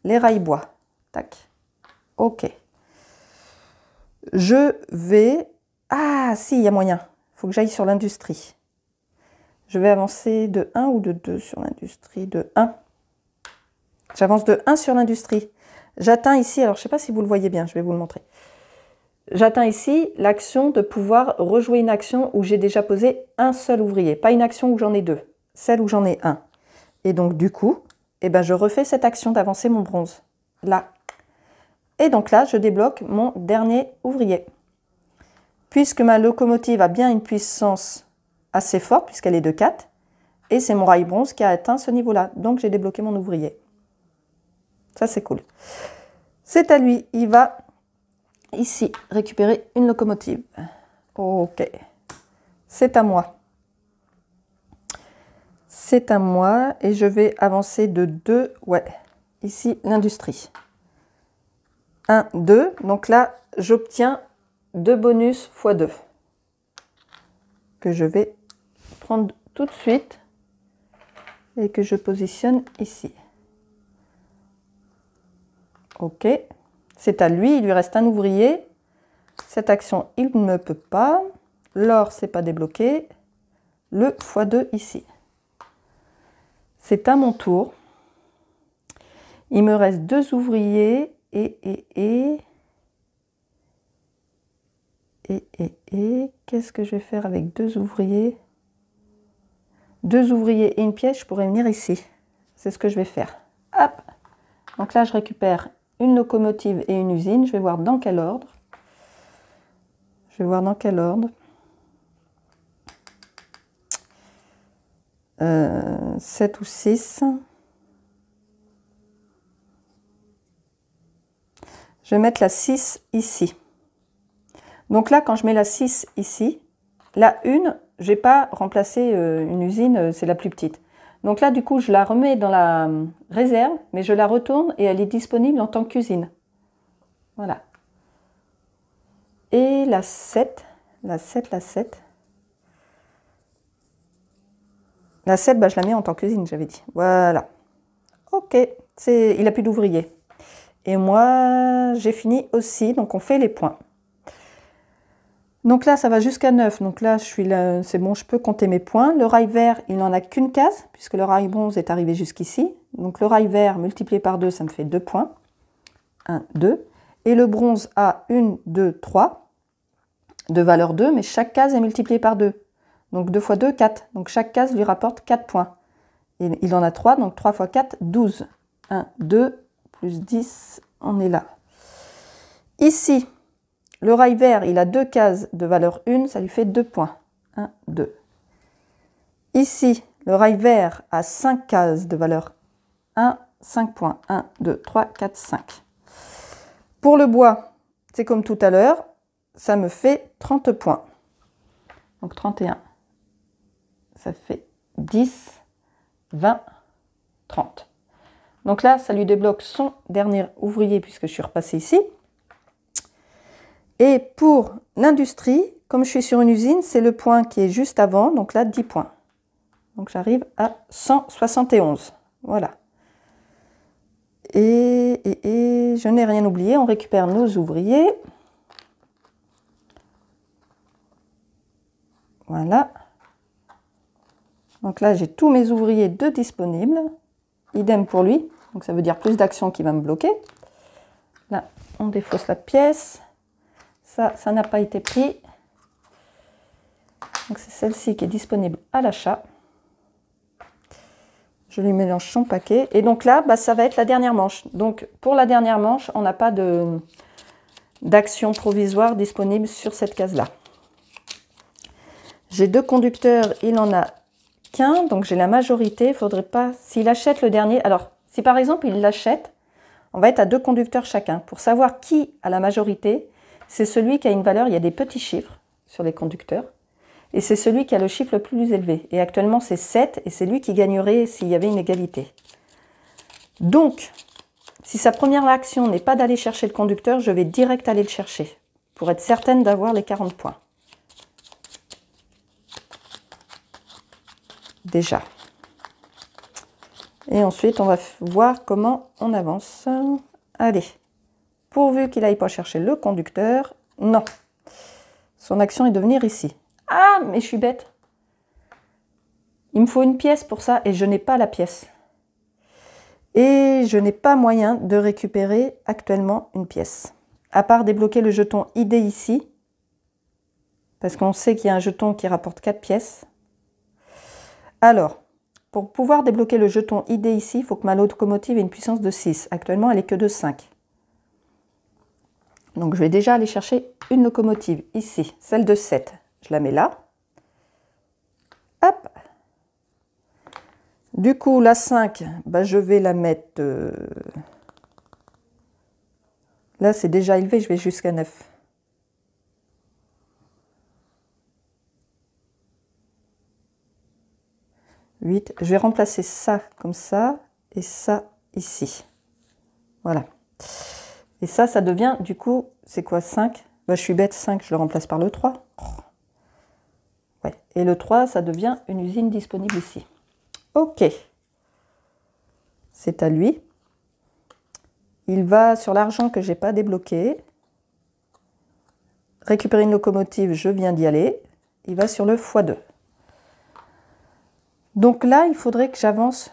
S1: Les rails bois. Tac. Ok. Je vais... Ah si, il y a moyen. Il faut que j'aille sur l'industrie. Je vais avancer de 1 ou de 2 sur l'industrie. De 1. J'avance de 1 sur l'industrie. J'atteins ici, alors je ne sais pas si vous le voyez bien, je vais vous le montrer. J'atteins ici l'action de pouvoir rejouer une action où j'ai déjà posé un seul ouvrier. Pas une action où j'en ai 2, celle où j'en ai 1. Et donc du coup, eh ben, je refais cette action d'avancer mon bronze. Là. Et donc là, je débloque mon dernier ouvrier. Puisque ma locomotive a bien une puissance assez forte, puisqu'elle est de 4, et c'est mon rail bronze qui a atteint ce niveau-là. Donc j'ai débloqué mon ouvrier. Ça, c'est cool. C'est à lui. Il va ici récupérer une locomotive. Ok. C'est à moi. C'est à moi et je vais avancer de 2. Ouais. Ici, l'industrie. 1, 2. Donc là, j'obtiens 2 bonus x 2 que je vais prendre tout de suite et que je positionne ici. Ok, c'est à lui, il lui reste un ouvrier. Cette action, il ne peut pas. L'or, c'est pas débloqué. Le x2 ici. C'est à mon tour. Il me reste 2 ouvriers et qu'est-ce que je vais faire avec 2 ouvriers? 2 ouvriers et une pièce, je pourrais venir ici. C'est ce que je vais faire. Hop. Donc là, je récupère une locomotive et une usine. Je vais voir dans quel ordre. 7 ou 6. Je vais mettre la 6 ici. Donc là, quand je mets la 6 ici, la 1, je n'ai pas remplacé une usine, c'est la plus petite. Donc là, du coup, je la remets dans la réserve, mais je la retourne et elle est disponible en tant qu'usine. Voilà. Et la 7, la 7. La 7, bah, je la mets en tant qu'usine, j'avais dit. Voilà. Ok, il n'a plus d'ouvriers. Et moi, j'ai fini aussi, donc on fait les points. Donc là, ça va jusqu'à 9. Donc là, c'est bon, je peux compter mes points. Le rail vert, il n'en a qu'une case, puisque le rail bronze est arrivé jusqu'ici. Donc le rail vert multiplié par 2, ça me fait 2 points. 1, 2. Et le bronze a 1, 2, 3 de valeur 2, mais chaque case est multipliée par 2. Donc 2 x 2, 4. Donc chaque case lui rapporte 4 points. Et il en a 3, donc 3 x 4, 12. 1, 2, plus 10, on est là. Ici, le rail vert, il a 2 cases de valeur 1, ça lui fait 2 points. 1, 2. Ici, le rail vert a 5 cases de valeur 1, 5 points. 1, 2, 3, 4, 5. Pour le bois, c'est comme tout à l'heure, ça me fait 30 points. Donc 31. Ça fait 10, 20, 30. Donc là, ça lui débloque son dernier ouvrier puisque je suis repassée ici. Et pour l'industrie, comme je suis sur une usine, c'est le point qui est juste avant, donc là 10 points. Donc j'arrive à 171. Voilà. Et je n'ai rien oublié, on récupère nos ouvriers. Voilà. Donc là, j'ai tous mes ouvriers de disponibles. Idem pour lui. Donc ça veut dire plus d'action qui va me bloquer. Là, on défausse la pièce. Ça n'a pas été pris. Donc c'est celle-ci qui est disponible à l'achat. Je lui mélange son paquet. Et donc là, bah, ça va être la dernière manche. Donc pour la dernière manche, on n'a pas d'action provisoire disponible sur cette case-là. J'ai 2 conducteurs, il en a qu'un, donc j'ai la majorité. Il faudrait pas, s'il achète le dernier, alors si par exemple il l'achète, on va être à 2 conducteurs chacun. Pour savoir qui a la majorité, c'est celui qui a une valeur, il y a des petits chiffres sur les conducteurs, et c'est celui qui a le chiffre le plus élevé. Et actuellement c'est 7, et c'est lui qui gagnerait s'il y avait une égalité. Donc, si sa première action n'est pas d'aller chercher le conducteur, je vais direct aller le chercher, pour être certaine d'avoir les 40 points. Déjà. Et ensuite, on va voir comment on avance. Allez. Pourvu qu'il n'aille pas chercher le conducteur. Non. Son action est de venir ici. Ah, mais je suis bête. Il me faut une pièce pour ça et je n'ai pas la pièce. Et je n'ai pas moyen de récupérer actuellement une pièce. À part débloquer le jeton ID ici. Parce qu'on sait qu'il y a un jeton qui rapporte 4 pièces. Alors, pour pouvoir débloquer le jeton ID ici, il faut que ma locomotive ait une puissance de 6. Actuellement, elle n'est que de 5. Donc, je vais déjà aller chercher une locomotive ici, celle de 7. Je la mets là. Hop. Du coup, la 5, bah, je vais la mettre... Là, c'est déjà élevé, je vais jusqu'à 9. Je vais remplacer ça comme ça et ça ici. Voilà. Et ça devient, du coup, c'est quoi 5? Bah, je suis bête, 5, je le remplace par le 3. Ouais. Et le 3, ça devient une usine disponible ici. Ok. C'est à lui. Il va sur l'argent que je n'ai pas débloqué. Récupérer une locomotive, je viens d'y aller. Il va sur le x2. Donc là, il faudrait que j'avance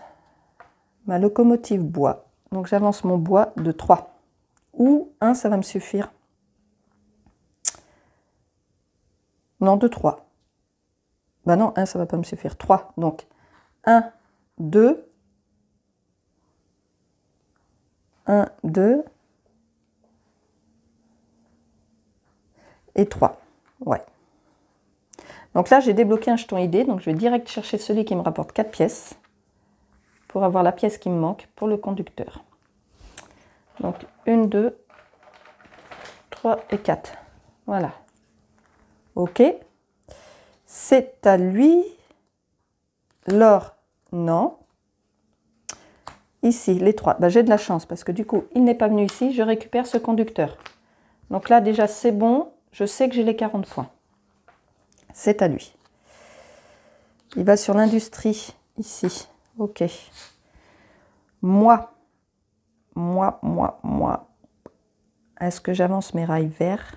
S1: ma locomotive bois. Donc j'avance mon bois de 3. Ou 1, ça va me suffire. Non, de 3. Ben non, 1, ça ne va pas me suffire. 3. Donc 1, 2. 1, 2. Et 3. Ouais. Donc là, j'ai débloqué un jeton idée. Donc je vais direct chercher celui qui me rapporte 4 pièces. Pour avoir la pièce qui me manque pour le conducteur. Donc 1, 2, 3 et 4. Voilà. Ok. C'est à lui. L'or, non. Ici, les 3. Ben, j'ai de la chance parce que du coup, il n'est pas venu ici. Je récupère ce conducteur. Donc là, déjà, c'est bon. Je sais que j'ai les 40 points. C'est à lui. Il va sur l'industrie, ici. Ok. Moi. Est-ce que j'avance mes rails verts?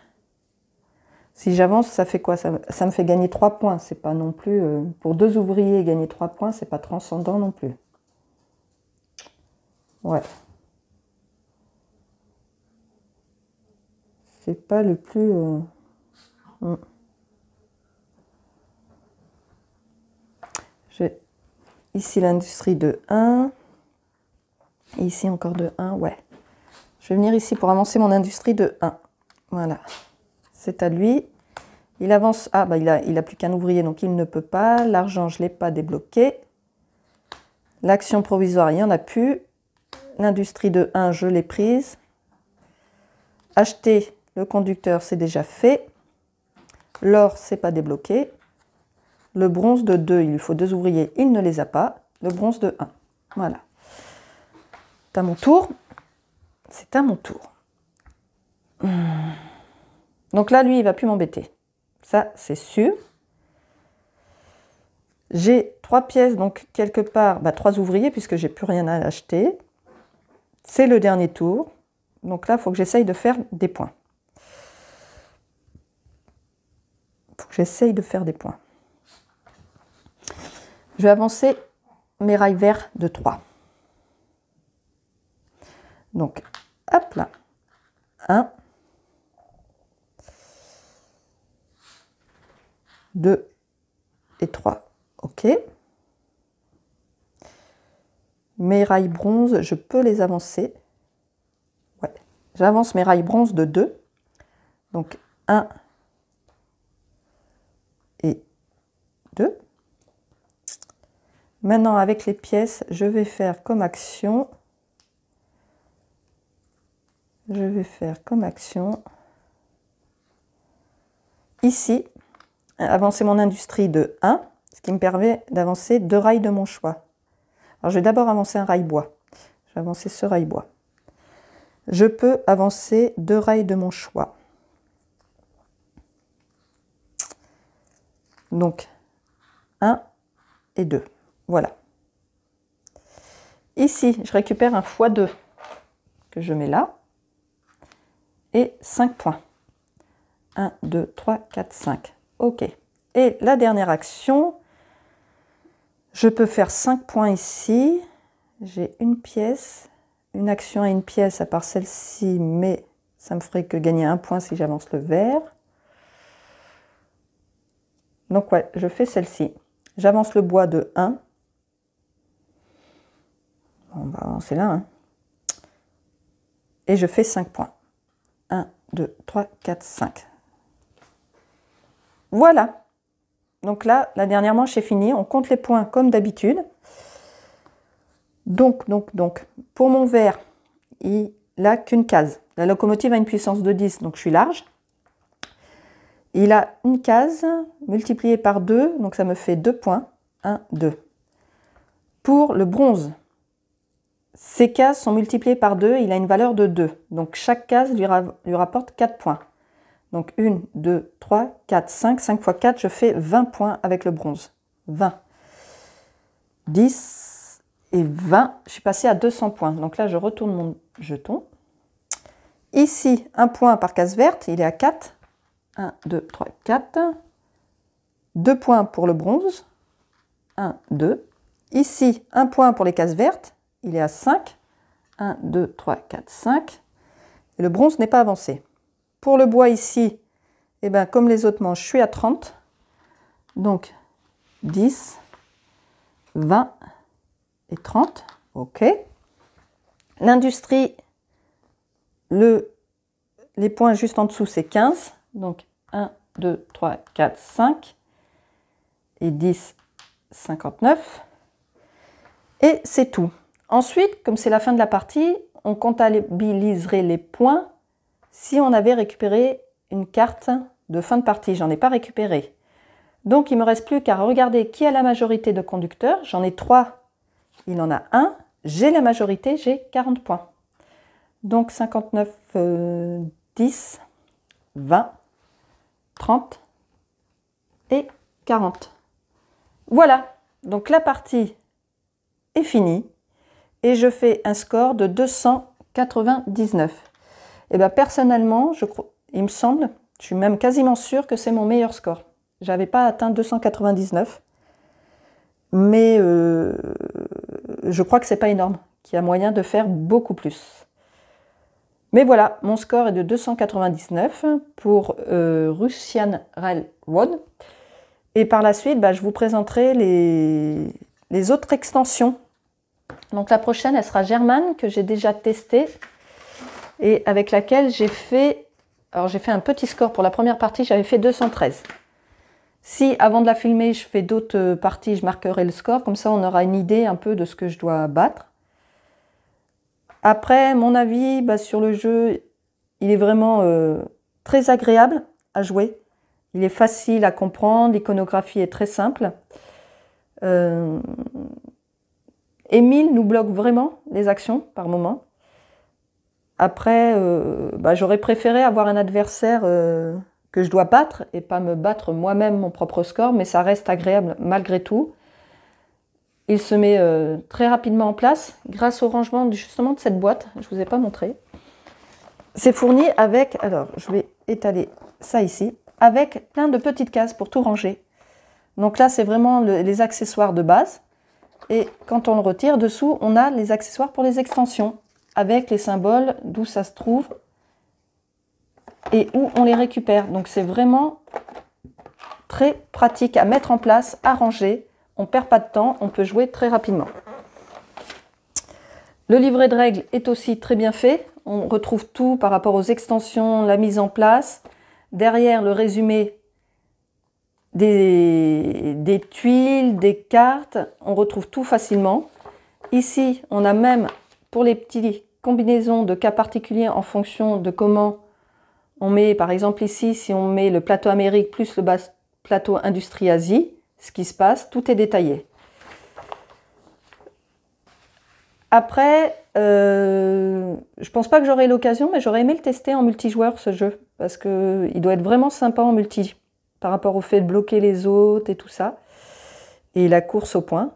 S1: Si j'avance, ça fait quoi? Ça me fait gagner 3 points. C'est pas non plus... pour 2 ouvriers, gagner 3 points, c'est pas transcendant non plus. Ouais. C'est pas le plus... J'ai ici l'industrie de 1. Et ici encore de 1, ouais. Je vais venir ici pour avancer mon industrie de 1. Voilà. C'est à lui. Il avance. Ah, bah il a plus qu'un ouvrier, donc il ne peut pas. L'argent, je ne l'ai pas débloqué. L'action provisoire, il n'y en a plus. L'industrie de 1, je l'ai prise. Acheter le conducteur, c'est déjà fait. L'or, c'est pas débloqué. Le bronze de 2, il lui faut 2 ouvriers, il ne les a pas. Le bronze de 1. Voilà. C'est à mon tour. C'est à mon tour. Donc là, lui, il ne va plus m'embêter. Ça, c'est sûr. J'ai 3 pièces, donc quelque part, 3 ouvriers, puisque j'ai plus rien à acheter. C'est le dernier tour. Donc là, il faut que j'essaye de faire des points. Je vais avancer mes rails verts de 3. Donc, hop là. 1, 2 et 3. OK. Mes rails bronze, je peux les avancer. Ouais. J'avance mes rails bronze de 2. Donc, 1 et 2. Maintenant, avec les pièces, je vais faire comme action. Ici, avancer mon industrie de 1, ce qui me permet d'avancer 2 rails de mon choix. Alors, je vais d'abord avancer un rail bois. Je vais avancer ce rail bois. Je peux avancer 2 rails de mon choix. Donc, 1 et 2. Voilà. Ici, je récupère un x2 que je mets là. Et 5 points. 1, 2, 3, 4, 5. OK. Et la dernière action, je peux faire 5 points ici. J'ai une pièce. Une action à une pièce à part celle-ci, mais ça me ferait que gagner 1 point si j'avance le vert. Donc ouais, je fais celle-ci. J'avance le bois de 1. On va avancer là. Hein. Et je fais 5 points. 1, 2, 3, 4, 5. Voilà. Donc là, la dernière manche est finie. On compte les points comme d'habitude. Donc, pour mon vert, il n'a qu'une case. La locomotive a une puissance de 10, donc je suis large. Il a une case multipliée par 2, donc ça me fait 2 points. 1, 2. Pour le bronze, ces cases sont multipliées par 2, il a une valeur de 2. Donc chaque case lui rapporte 4 points. Donc 1, 2, 3, 4, 5. 5 fois 4, je fais 20 points avec le bronze. 20, 10 et 20. Je suis passée à 200 points. Donc là, je retourne mon jeton. Ici, 1 point par case verte, il est à 4. 1, 2, 3, 4. 2 points pour le bronze. 1, 2. Ici, 1 point pour les cases vertes, il est à 5. 1, 2, 3, 4, 5. Et le bronze n'est pas avancé. Pour le bois ici, eh ben, comme les autres manches, je suis à 30. Donc 10, 20 et 30. OK. L'industrie, les points juste en dessous, c'est 15. Donc 1, 2, 3, 4, 5. Et 10, 59. Et c'est tout. Ensuite, comme c'est la fin de la partie, on comptabiliserait les points si on avait récupéré une carte de fin de partie. J'en ai pas récupéré. Donc il ne me reste plus qu'à regarder qui a la majorité de conducteurs. J'en ai 3, il en a 1. J'ai la majorité, j'ai 40 points. Donc 59, 10, 20, 30 et 40. Voilà, donc la partie est finie et je fais un score de 299. Et bien personnellement, il me semble, je suis même quasiment sûre que c'est mon meilleur score. Je n'avais pas atteint 299, mais je crois que c'est pas énorme, qu'il y a moyen de faire beaucoup plus. Mais voilà, mon score est de 299 pour Russian Railroad. Et par la suite, je vous présenterai les autres extensions. Donc la prochaine, elle sera German, que j'ai déjà testée et avec laquelle j'ai fait... Alors j'ai fait un petit score pour la première partie, j'avais fait 213. Si avant de la filmer, je fais d'autres parties, je marquerai le score. Comme ça, on aura une idée un peu de ce que je dois battre. Après, mon avis sur le jeu, il est vraiment très agréable à jouer. Il est facile à comprendre, l'iconographie est très simple. Émile nous bloque vraiment les actions par moment. Après, j'aurais préféré avoir un adversaire que je dois battre et pas me battre moi-même mon propre score, mais ça reste agréable malgré tout. Il se met très rapidement en place grâce au rangement justement de cette boîte. Je ne vous ai pas montré. C'est fourni avec, alors je vais étaler ça ici, avec plein de petites cases pour tout ranger. Donc là, c'est vraiment les accessoires de base. Et quand on le retire, dessous, on a les accessoires pour les extensions, avec les symboles d'où ça se trouve et où on les récupère. Donc c'est vraiment très pratique à mettre en place, à ranger. On ne perd pas de temps, on peut jouer très rapidement. Le livret de règles est aussi très bien fait. On retrouve tout par rapport aux extensions, la mise en place. Derrière, le résumé des tuiles, des cartes. On retrouve tout facilement. Ici, on a même pour les petites combinaisons de cas particuliers en fonction de comment on met, par exemple ici, si on met le plateau Amérique plus le plateau Industrie Asie, ce qui se passe, tout est détaillé. Après, je pense pas que j'aurai l'occasion, mais j'aurais aimé le tester en multijoueur, ce jeu, parce qu'il doit être vraiment sympa en multi, par rapport au fait de bloquer les autres et tout ça, et la course au point.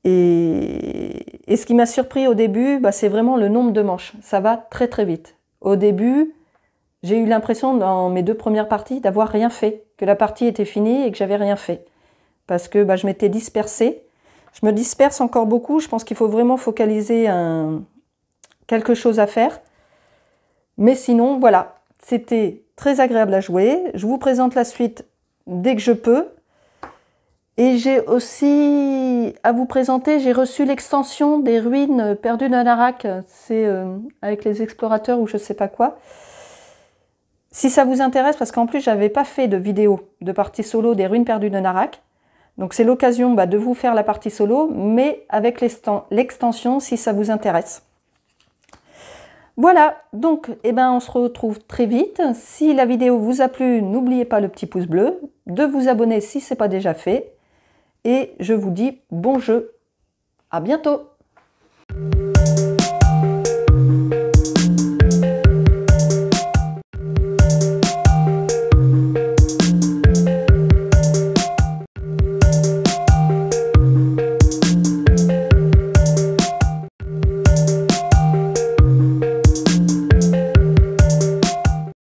S1: Et ce qui m'a surpris au début, c'est vraiment le nombre de manches. Ça va très très vite. Au début, j'ai eu l'impression dans mes 2 premières parties d'avoir rien fait, que la partie était finie et que j'avais rien fait. Parce que je m'étais dispersée. Je me disperse encore beaucoup. Je pense qu'il faut vraiment focaliser quelque chose à faire. Mais sinon, voilà, c'était très agréable à jouer. Je vous présente la suite dès que je peux. Et j'ai aussi à vous présenter, j'ai reçu l'extension des ruines perdues de Narak. C'est avec les explorateurs ou je sais pas quoi. Si ça vous intéresse, parce qu'en plus, j'avais pas fait de vidéo de partie solo des ruines perdues de Narak. Donc c'est l'occasion de vous faire la partie solo, mais avec l'extension si ça vous intéresse. Voilà, donc on se retrouve très vite. Si la vidéo vous a plu, n'oubliez pas le petit pouce bleu, de vous abonner si ce n'est pas déjà fait. Et je vous dis bon jeu. À bientôt!